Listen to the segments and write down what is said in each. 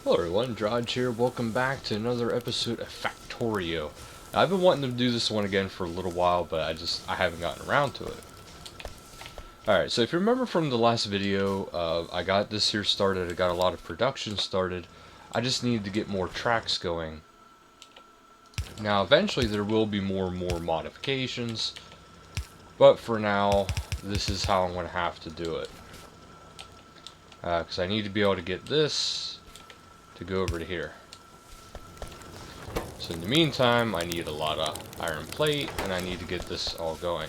Hello everyone, Drodge here. Welcome back to another episode of Factorio. I've been wanting to do this one again for a little while, but I haven't gotten around to it. Alright, so if you remember from the last video, I got this here started, I got a lot of production started. I just needed to get more tracks going. Now eventually there will be more and more modifications, but for now, this is how I'm going to have to do it. Because I need to be able to get this to go over to here. So in the meantime, I need a lot of iron plate, and I need to get this all going.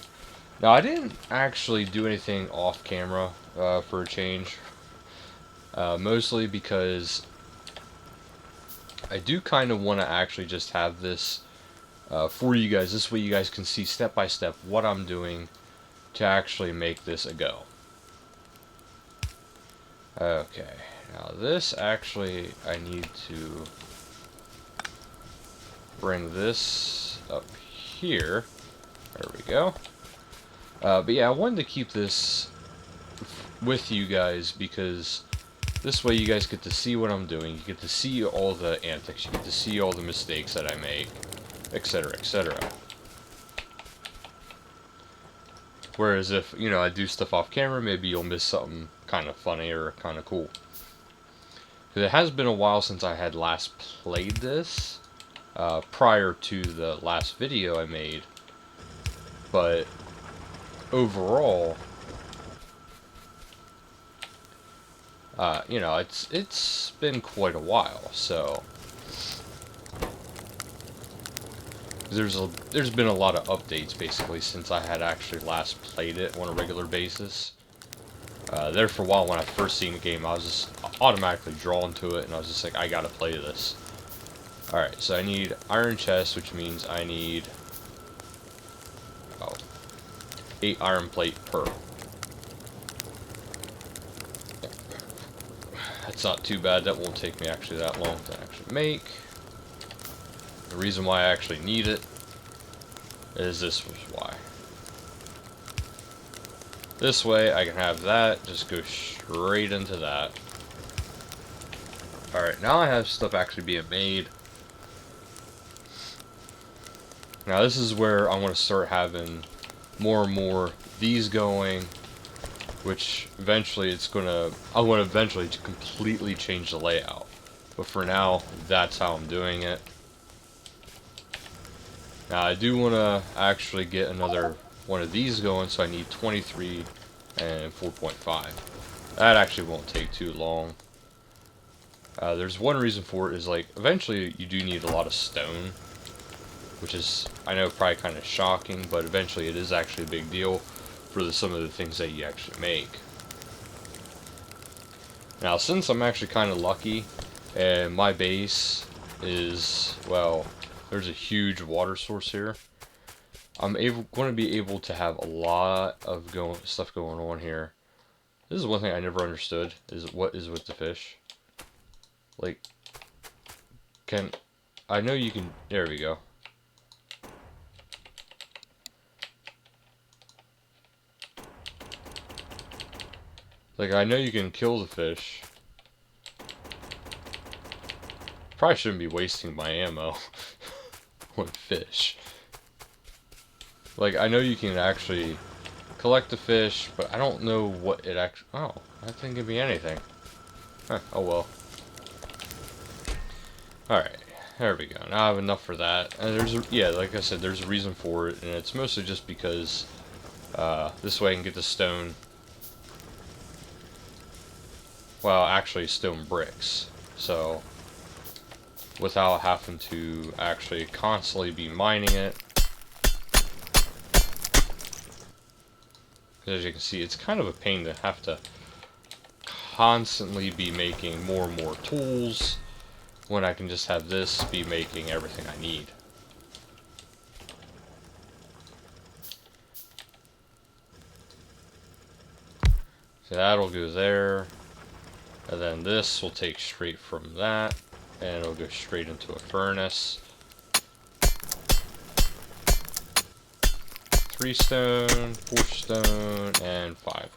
Now, I didn't actually do anything off camera for a change. Mostly because I do kind of want to actually just have this for you guys. This way you guys can see step by step what I'm doing to actually make this a go. Okay, now this actually, I need to bring this up here. There we go. But yeah, I wanted to keep this with you guys because this way you guys get to see what I'm doing. You get to see all the antics. You get to see all the mistakes that I make, etc., etc. Whereas if, you know, I do stuff off camera, maybe you'll miss something kind of funny or kind of cool. Because it has been a while since I had last played this, prior to the last video I made. But overall, you know, it's been quite a while, so there's been a lot of updates basically since I had actually last played it on a regular basis. There for a while when I first seen the game, I was just automatically drawn to it, and I was just like, I gotta play this. Alright, so I need iron chest, which means I need 8 iron plate per. That's not too bad. That won't take me actually that long to actually make. The reason why I actually need it is this was why. This way I can have that just go straight into that. Alright, now I have stuff actually being made. Now this is where I want to start having more and more these going, which eventually I want to eventually to completely change the layout. But for now, that's how I'm doing it. Now I do want to actually get another one of these going, so I need 23 and 4.5. That actually won't take too long. There's one reason for it is, like, eventually you do need a lot of stone, which is, I know, probably kind of shocking, but eventually it is actually a big deal for some of the things that you actually make. Now, since I'm actually kind of lucky, and my base is, well, there's a huge water source here, I'm going to be able to have a lot of stuff going on here. This is one thing I never understood, is what is with the fish. Like, I know you can, there we go. Like, I know you can kill the fish. Probably shouldn't be wasting my ammo on fish. Like, I know you can actually collect the fish, but I don't know what it actually... Oh, that didn't give me anything. Huh, oh well. Alright, there we go. Now I have enough for that. And yeah, like I said, there's a reason for it, and it's mostly just because this way I can get the stone. Well, actually stone bricks. So, without having to actually constantly be mining it. As you can see, it's kind of a pain to have to constantly be making more and more tools when I can just have this be making everything I need. So that'll go there, and then this will take straight from that, and it'll go straight into a furnace. 3 stone, 4 stone, and 5.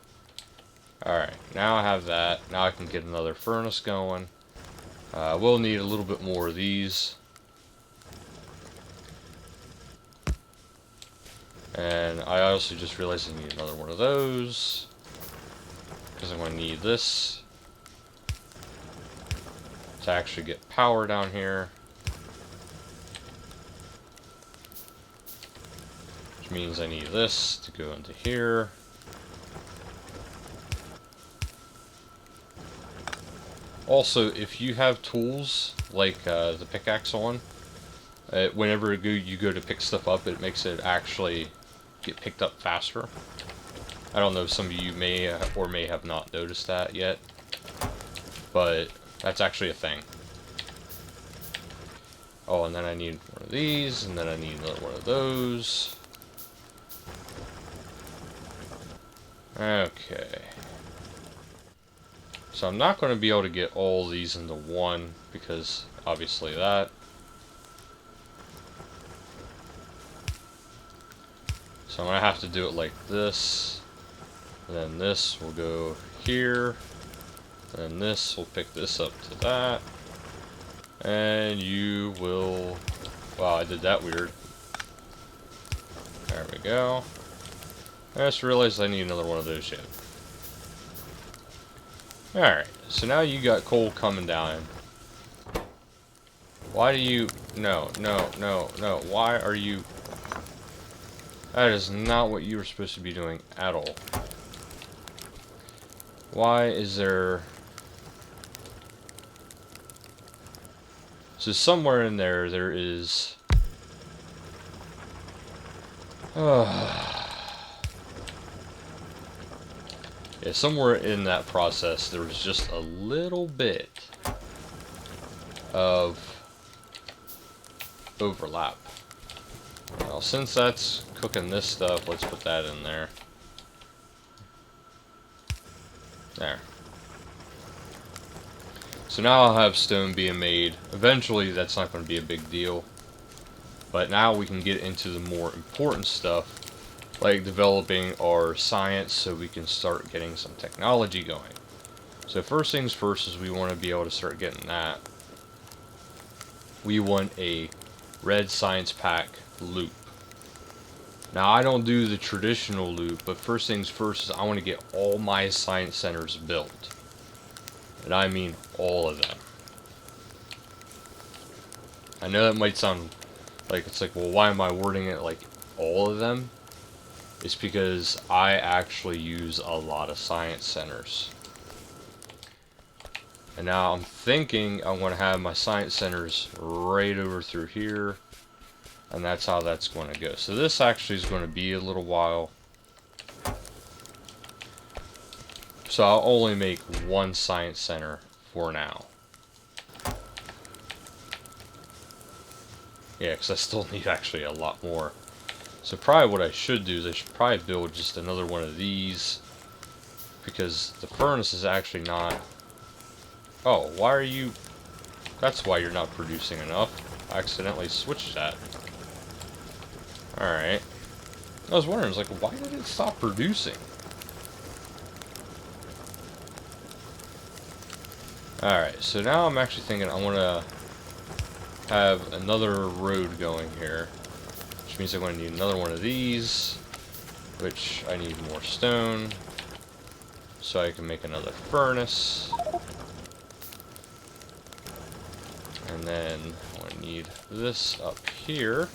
Alright, now I have that. Now I can get another furnace going. We'll need a little bit more of these. And I also just realized I need another one of those. Because I'm going to need this to actually get power down here. Which means I need this to go into here. Also, if you have tools like the pickaxe one, whenever you go to pick stuff up, it makes it actually get picked up faster. I don't know if some of you may or may have not noticed that yet, but that's actually a thing. Oh, and then I need one of these, and then I need another one of those. Okay. So I'm not going to be able to get all these into one, because obviously that. So I'm going to have to do it like this. Then this will go here. Then this will pick this up to that. And you will... Wow, I did that weird. There we go. I just realized I need another one of those yet. Alright, so now you got coal coming down. Why do you... No. Why are you... That is not what you were supposed to be doing at all. Why is there... So somewhere in there, there is... Yeah, somewhere in that process, there was just a little bit of overlap. Well, since that's cooking this stuff, let's put that in there. There. So now I'll have stone being made. Eventually, that's not going to be a big deal. But now we can get into the more important stuff, like developing our science so we can start getting some technology going. So first things first is we want to be able to start getting that. We want a red science pack loop. Now I don't do the traditional loop, but first things first is I want to get all my science centers built. And I mean all of them. I know that might sound like, it's like, well, why am I wording it like all of them? It's because I actually use a lot of science centers. And now I'm thinking I'm going to have my science centers right over through here. And that's how that's going to go. So this actually is going to be a little while. So I'll only make one science center for now. Yeah, because I still need actually a lot more. So probably what I should do is I should probably build just another one of these. Because the furnace is actually not... Oh, why are you... That's why you're not producing enough. I accidentally switched that. Alright. I was wondering, I was like, why did it stop producing? Alright, so now I'm actually thinking I want to have another road going here. Which means I'm going to need another one of these. Which I need more stone. So I can make another furnace. And then I'm going to need this up here.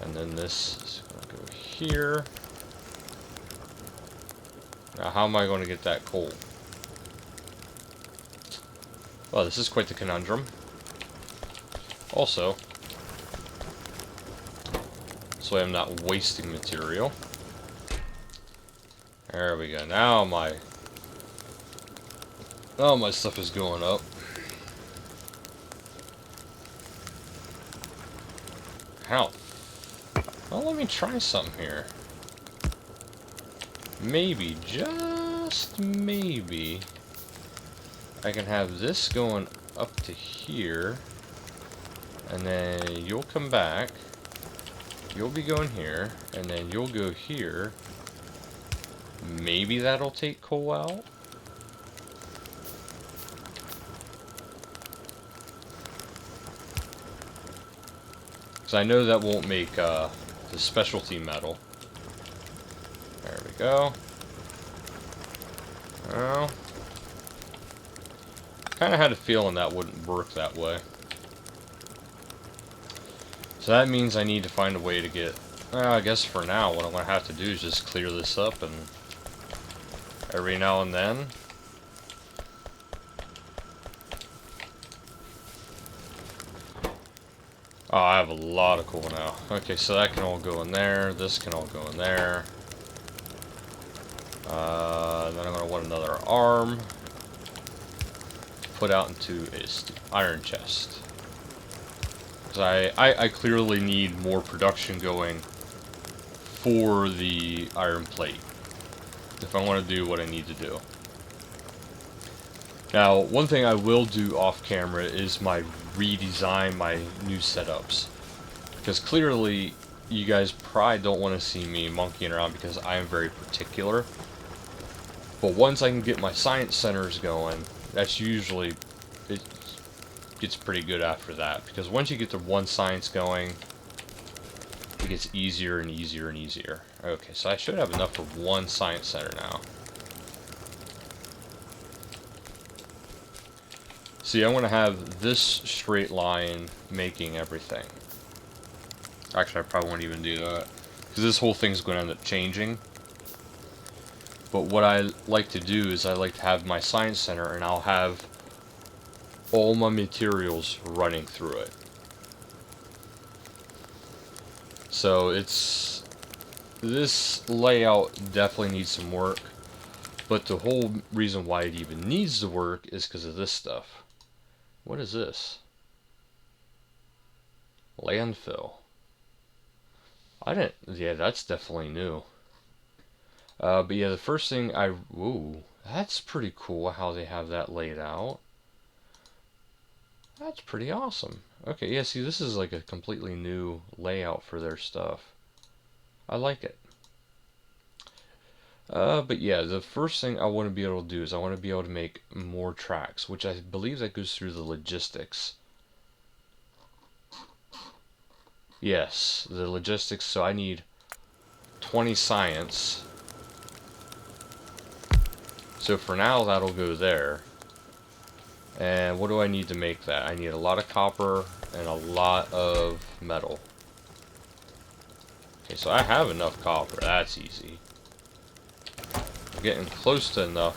And then this is going to go here. Now, how am I going to get that coal? Well, this is quite the conundrum. Also, so I'm not wasting material. There we go. Now my stuff is going up. How? Well, let me try something here. Maybe, just maybe, I can have this going up to here, and then you'll come back, you'll be going here, and then you'll go here. Maybe that'll take coal out? Because I know that won't make the specialty metal. There we go. Well, kind of had a feeling that wouldn't work that way. So that means I need to find a way to get... I guess for now, what I'm going to have to do is just clear this up, and every now and then... Oh, I have a lot of coal now. Okay, so that can all go in there. This can all go in there. Then I'm going to want another arm to put out into a iron chest. Because I clearly need more production going for the iron plate if I want to do what I need to do. Now, one thing I will do off camera is redesign my new setups. Because clearly, you guys probably don't want to see me monkeying around because I am very particular. But once I can get my science centers going, that's usually, it gets pretty good after that. Because once you get the one science going, it gets easier and easier and easier. Okay, so I should have enough for one science center now. See, I want to have this straight line making everything. Actually, I probably won't even do that, because this whole thing's going to end up changing. But what I like to do is I like to have my science center, and I'll have all my materials running through it. So this layout definitely needs some work, but the whole reason why it even needs to work is because of this stuff. What is this? Landfill. Yeah, that's definitely new. But yeah, the first thing ooh, that's pretty cool how they have that laid out. That's pretty awesome. Okay, yeah, see, this is like a completely new layout for their stuff. I like it. But yeah, the first thing I want to be able to do is I want to be able to make more tracks, which I believe that goes through the logistics. Yes, the logistics, so I need 20 science. So for now, that'll go there. And what do I need to make that? I need a lot of copper and a lot of metal. Okay, so I have enough copper. That's easy. I'm getting close to enough.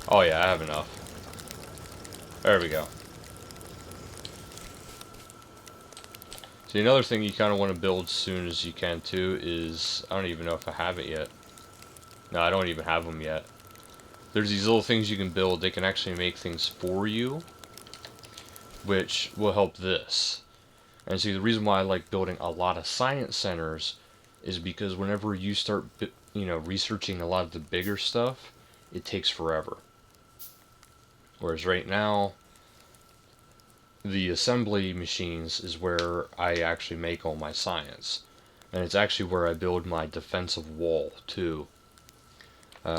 Oh yeah, I have enough. There we go. See, another thing you kind of want to build as soon as you can too is, I don't even know if I have it yet. No, I don't even have them yet. There's these little things you can build. They can actually make things for you, which will help this. And see, the reason why I like building a lot of science centers is because whenever you start, researching a lot of the bigger stuff, it takes forever. Whereas right now, the assembly machines is where I actually make all my science. And it's actually where I build my defensive wall, too.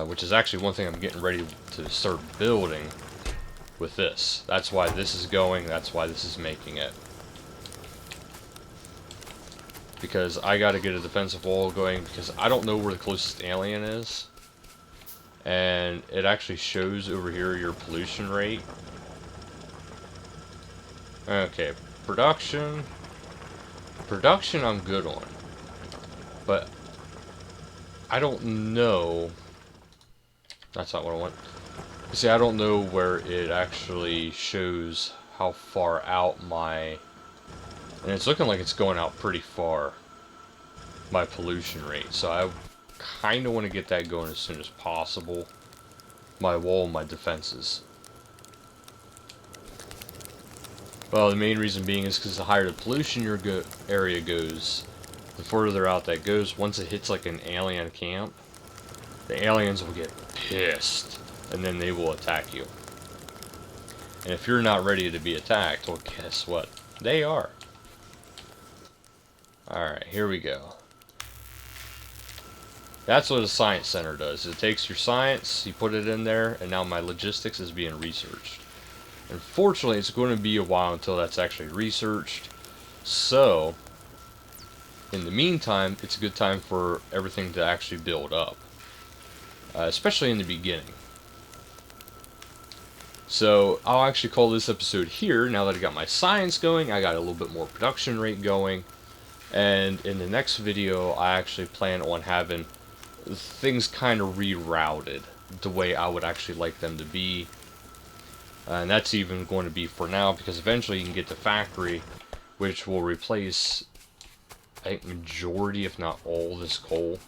Which is actually one thing I'm getting ready to start building with this. That's why this is going, that's why this is making it. Because I gotta get a defensive wall going, because I don't know where the closest alien is. And it actually shows over here your pollution rate. Okay, production. Production I'm good on. But I don't know. That's not what I want. See, I don't know where it actually shows how far out my... And it's looking like it's going out pretty far. My pollution rate. So I kind of want to get that going as soon as possible. My wall and my defenses. Well, the main reason being is because the higher the pollution your area goes, the further out that goes. Once it hits like an alien camp, the aliens will get pissed, and then they will attack you. And if you're not ready to be attacked, well, guess what? They are. Alright, here we go. That's what a science center does. It takes your science, you put it in there, and now my logistics is being researched. Unfortunately, it's going to be a while until that's actually researched, So, in the meantime, it's a good time for everything to actually build up, especially in the beginning. So, I'll actually call this episode here. Now that I got my science going, I got a little bit more production rate going, and in the next video, I actually plan on having things kind of rerouted the way I would actually like them to be. And that's even going to be for now, because eventually you can get the factory, which will replace, I think, majority, if not all, this coal.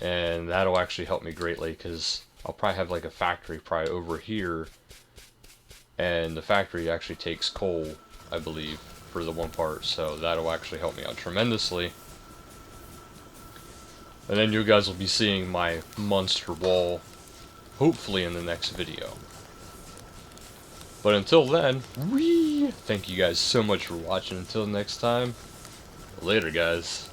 And that'll actually help me greatly, because I'll probably have like a factory probably over here, and the factory actually takes coal, I believe, for the one part, so that'll actually help me out tremendously. And then you guys will be seeing my monster wall, hopefully in the next video. But until then, thank you guys so much for watching. Until next time, later guys.